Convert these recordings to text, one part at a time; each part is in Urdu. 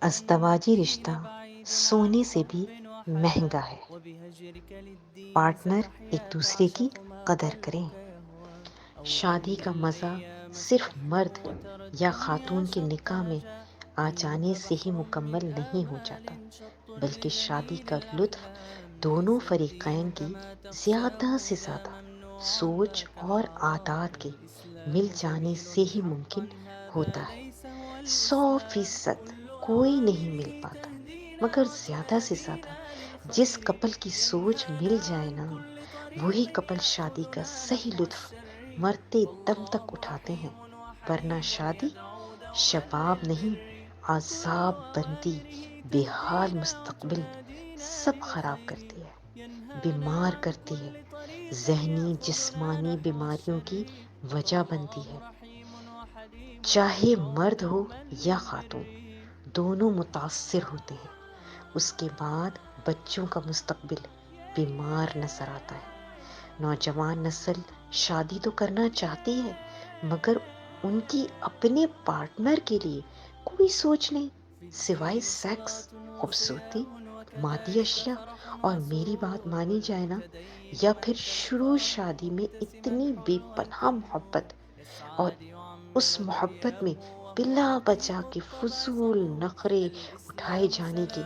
ازدواجی رشتہ سونے سے بھی مہنگا ہے۔ پارٹنر ایک دوسرے کی قدر کریں۔ شادی کا مزہ صرف مرد یا خاتون کے نکاح میں آ جانے سے ہی مکمل نہیں ہو جاتا، بلکہ شادی کا لطف دونوں فریقین کی زیادہ سے زیادہ سوچ اور عادات کے مل جانے سے ہی ممکن ہوتا ہے۔ 100% کوئی نہیں مل پاتا، مگر زیادہ سے زیادہ جس کپل کی سوچ مل جائے نا، وہی کپل شادی کا صحیح لطف مرتے دم تک اٹھاتے ہیں، ورنہ شادی شباب نہیں، عذاب بنتی، بے حال مستقبل سب خراب کرتی ہے، بیمار کرتی ہے، ذہنی جسمانی بیماریوں کی وجہ بنتی ہے۔ چاہے مرد ہو یا خاتون، دونوں متاثر ہوتے ہیں۔ اس کے بعد بچوں کا مستقبل بیمار نظر آتا ہے۔ نوجوان نسل شادی تو کرنا چاہتی ہے، مگر ان کی اپنے پارٹنر کے لیے کوئی سوچ نہیں سوائے سیکس، خوبصورتی، مادی اشیاء، اور میری بات مانی جائے نا، یا پھر شروع شادی میں اتنی بے پناہ محبت، اور اس محبت میں بلا وجہ کے فضول نخرے اٹھائے جانے کے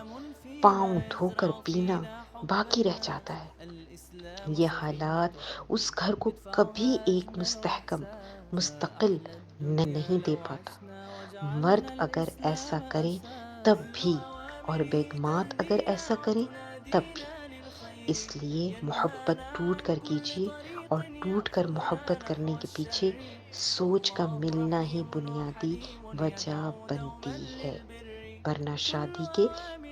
پاؤں دھو کر پینا باقی رہ جاتا ہے۔ یہ حالات اس گھر کو کبھی ایک مستحکم مستقل نہیں دے پاتا۔ مرد اگر ایسا کرے تب بھی، اور بیگمات اگر ایسا کریں تب بھی۔ اس لیے محبت ٹوٹ کر کیجیے، اور ٹوٹ کر محبت کرنے کے پیچھے سوچ کا ملنا ہی بنیادی وجہ بنتی ہے، ورنہ شادی کے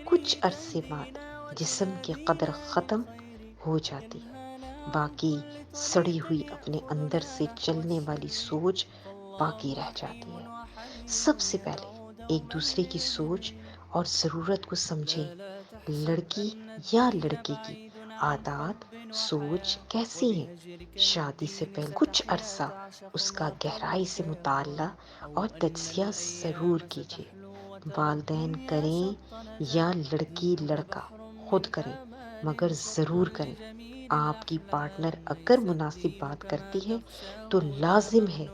کچھ عرصے بعد جسم کی قدر ختم ہو جاتی ہے، باقی سڑی ہوئی اپنے اندر سے چلنے والی سوچ باقی رہ جاتی ہے۔ سب سے پہلے ایک دوسرے کی سوچ اور ضرورت کو سمجھیں۔ لڑکی یا لڑکے کی عادات سوچ کیسی ہیں، شادی سے پہلے کچھ عرصہ اس کا گہرائی سے مطالعہ اور تجزیہ ضرور کیجیے۔ والدین کریں یا لڑکی لڑکا خود کریں، مگر ضرور کریں۔ آپ کی پارٹنر اگر مناسب بات کرتی ہے تو لازم ہے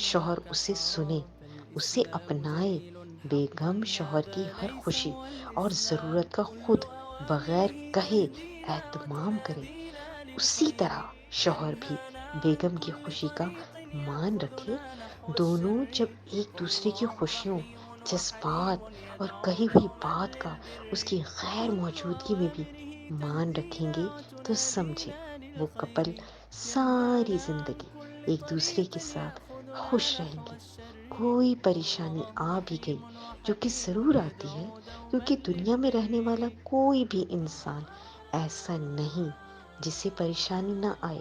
شوہر اسے سنے، اسے اپنائے۔ بیگم شوہر کی ہر خوشی اور ضرورت کا خود بغیر کہے اہتمام کرے، اسی طرح شوہر بھی بیگم کی خوشی کا مان رکھے۔ دونوں جب ایک دوسرے کی خوشیوں، جذبات اور کہی ہوئی بات کا اس کی غیر موجودگی میں بھی مان رکھیں گے تو سمجھیں وہ کپل ساری زندگی ایک دوسرے کے ساتھ خوش رہیں گے۔ کوئی پریشانی آ بھی گئی، جو کہ ضرور آتی ہے، کیونکہ دنیا میں رہنے والا کوئی بھی انسان ایسا نہیں جسے پریشانی نہ آئے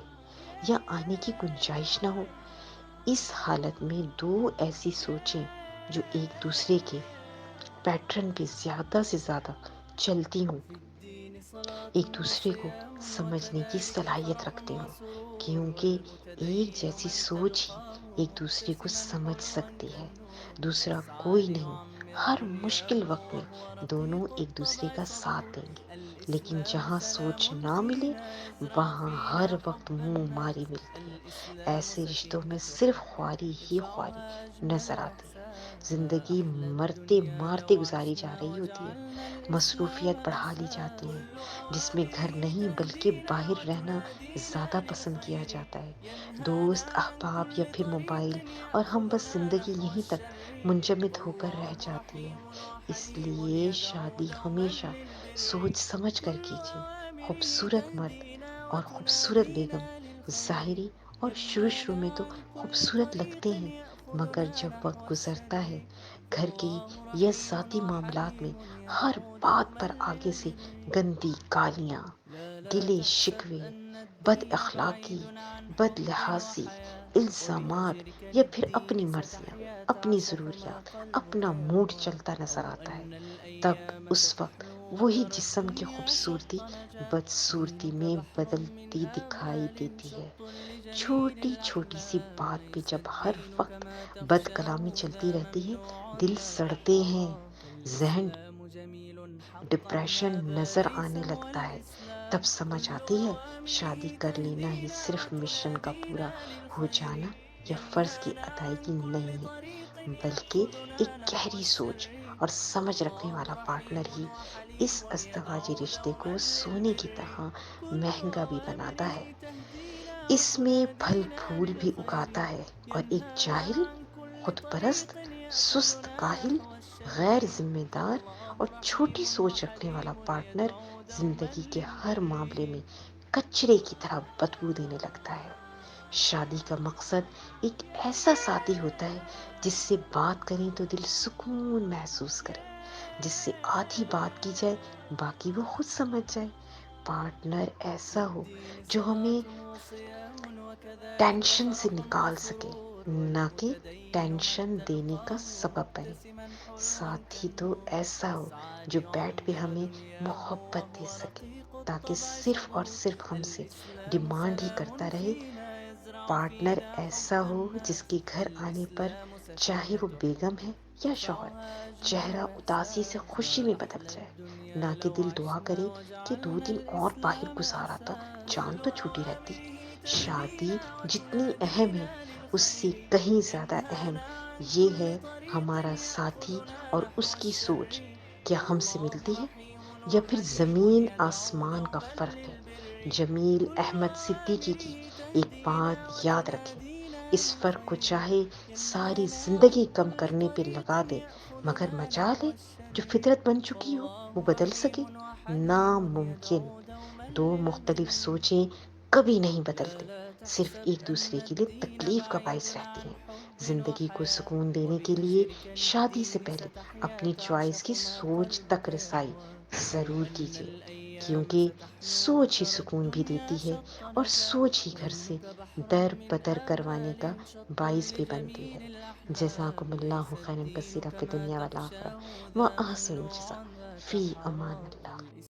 یا آنے کی گنجائش نہ ہو۔ اس حالت میں دو ایسی سوچیں جو ایک دوسرے کے پیٹرن پہ زیادہ سے زیادہ چلتی ہوں، ایک دوسرے کو سمجھنے کی صلاحیت رکھتے ہوں، کیونکہ ایک جیسی سوچ ہی ایک دوسرے کو سمجھ سکتی ہے، دوسرا کوئی نہیں۔ ہر مشکل وقت میں دونوں ایک دوسرے کا ساتھ دیں گے، لیکن جہاں سوچ نہ ملے وہاں ہر وقت منہ ماری ملتی ہے۔ ایسے رشتوں میں صرف خواری ہی خواری نظر آتی ہے۔ زندگی مرتے مارتے گزاری جا رہی ہوتی ہے، مصروفیت بڑھا لی جاتی ہے، جس میں گھر نہیں بلکہ باہر رہنا زیادہ پسند کیا جاتا ہے۔ دوست، احباب یا پھر موبائل، اور ہم بس زندگی یہیں تک منجمد ہو کر رہ جاتی ہے۔ اس لیے شادی ہمیشہ سوچ سمجھ کر کیجیے۔ خوبصورت مرد اور خوبصورت بیگم ظاہری اور شروع میں تو خوبصورت لگتے ہیں، مگر جب وقت گزرتا ہے، گھر کی یا ذاتی معاملات میں ہر بات پر آگے سے گندی گالیاں، گلے شکوے، بد اخلاقی، بد لحاظی، الزامات، یا پھر اپنی مرضیاں، اپنی ضروریات، اپنا موڈ چلتا نظر آتا ہے، تب اس وقت وہی جسم کی خوبصورتی بدصورتی میں بدلتی دکھائی دیتی ہے۔ چھوٹی چھوٹی سی بات پہ جب ہر وقت بد کلامی چلتی رہتی ہے، دل سڑتے ہیں، ذہن ڈپریشن نظر آنے لگتا ہے، تب سمجھ آتی ہے شادی کر لینا ہی صرف مشن کا پورا ہو جانا یا فرض کی ادائیگی نہیں ہے، بلکہ ایک گہری سوچ اور سمجھ رکھنے والا پارٹنر ہی اس ازدواجی رشتے کو سونے کی طرح مہنگا بھی بناتا ہے، اس میں پھل پھول بھی اگاتا ہے، اور ایک جاہل، خود پرست، سست کاہل، غیر ذمہ دار اور چھوٹی سوچ رکھنے والا پارٹنر زندگی کے ہر معاملے میں کچرے کی طرح بدبو دینے لگتا ہے۔ شادی کا مقصد ایک ایسا ساتھی ہوتا ہے جس سے بات کریں تو دل سکون محسوس کرے، جس سے آدھی بات کی جائے باقی وہ خود سمجھ جائے، پارٹنر ایسا ہو جو ہمیں ٹینشن سے نکال سکے، نہ کہ ٹینشن دینے کا سبب بنے، ساتھی تو ایسا ہو جو بیٹھ پہ ہمیں محبت دے سکے تاکہ صرف اور صرف ہم سے ڈیمانڈ ہی کرتا رہے، پارٹنر ایسا ہو جس کے گھر آنے پر چاہے وہ بیگم ہے یا شوہر، چہرہ اداسی سے خوشی میں بدل جائے، نہ کہ دل دعا کرے کہ 2 دن اور باہر گزارا تھا جان تو چھوٹی رہتی۔ شادی جتنی اہم ہے اس سے کہیں زیادہ اہم یہ ہے ہمارا ساتھی اور اس کی سوچ کیا ہم سے ملتی ہے یا پھر زمین آسمان کا فرق ہے۔ جمیل احمد صدیقی کی ایک بات یاد رکھیں، اس فرق کو چاہے ساری زندگی کم کرنے پہ لگا دے، مگر مجال ہے جو فطرت بن چکی ہو وہ بدل سکے؟ ناممکن۔ 2 مختلف سوچیں کبھی نہیں بدلتے، صرف ایک دوسرے کے لیے تکلیف کا باعث رہتی ہیں۔ زندگی کو سکون دینے کے لیے شادی سے پہلے اپنی چوائس کی سوچ تک رسائی ضرور کیجیے، کیونکہ سوچ ہی سکون بھی دیتی ہے اور سوچ ہی گھر سے در بدر کروانے کا باعث بھی بنتی ہے۔ جزاکم اللہ خیرا کثیرا فی الدنیا والآخرہ، وأحسن الجزاء، فی امان اللہ۔